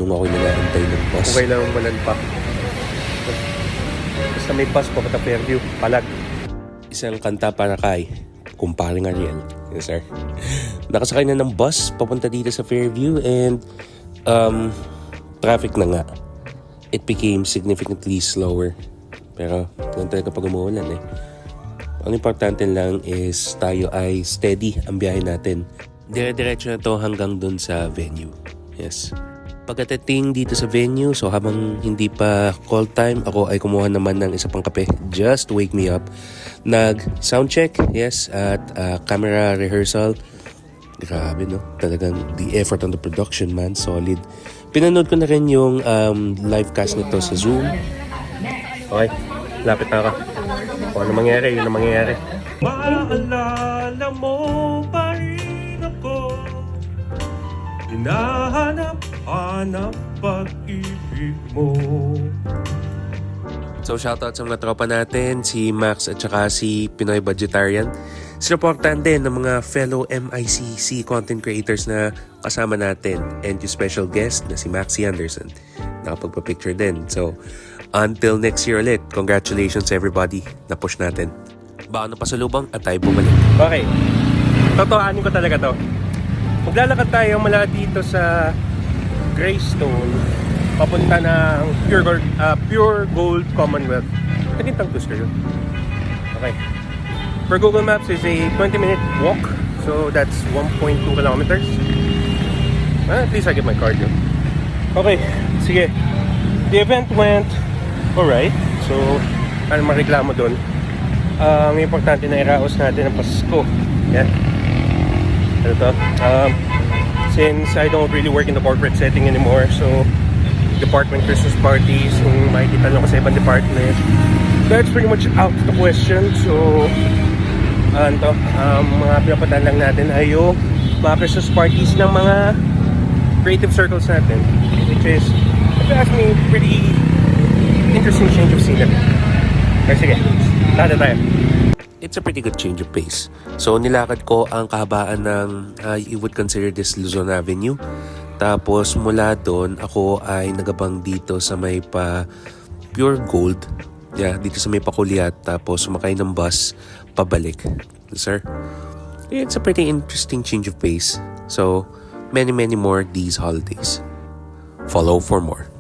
nung ako nag-aantay ng bus. Okay lang walang pa. Basta may bus papunta Fairview, Palag. Isang kanta para kay kumparing Ariel. Yes, sir. Nakasakay na ng bus papunta dito sa Fairview and traffic na nga. It became significantly slower. Pero ganun talaga pag umuulan eh. Ang importante lang is tayo ay steady ang biyahe natin. Dire-diretso na to hanggang dun sa venue. Yes. Pagdating dito sa venue, so habang hindi pa call time, ako ay kumuha naman ng isa pang kape. Just wake me up. Nag-sound check, yes, at camera rehearsal. Grabe, no? Talagang the effort on the production, man. Solid. Pinanood ko na rin yung live cast nito sa Zoom. Okay, lapit na ako. Kung ano mangyari, yun ang mangyayari. Maalala mo pa rin ako. Hinahanap-hanap pag-ibig mo. So shoutout sa mga tropa natin, si Max at saka si Pinoy Budgetarian. Sinuportahan din ng mga fellow MICC content creators na kasama natin. And yung special guest na si Maxie Anderson. Nakapagpa-picture din. So until next year ulit, congratulations everybody. Na-push natin. Baka na pasalubong at tayo bumalik. Okay, totohanin ko talaga to. Maglalakad tayo mula dito sa Greystone papunta ng Pure Gold Commonwealth. Nagintang twist yun. Okay. Per Google Maps is a 20-minute walk. So that's 1.2 kilometers. At least I get my cardio. Okay, sige. The event went alright. So, ano mareklamo dun? Ang importante na iraos natin ang Pasko. Yeah. Ano to? Since I don't really work in the corporate setting anymore, so department Christmas parties, kung makikita nyo ko sa ibang department, that's pretty much out of the question. So, mga pinapuntahan lang natin ay yung mga Christmas parties ng mga creative circles natin, which is, if you ask me, pretty interesting change of scenery. Kaya sige, tada tayo. It's a pretty good change of pace. So nilakad ko ang kahabaan ng you would consider this Luzon Avenue. Tapos mula doon ako ay nagabang dito sa may pa Pure Gold. Yeah, dito sa may Pakuliat. Tapos sumakay ng bus pabalik. Sir, it's a pretty interesting change of pace. So many more these holidays. Follow for more.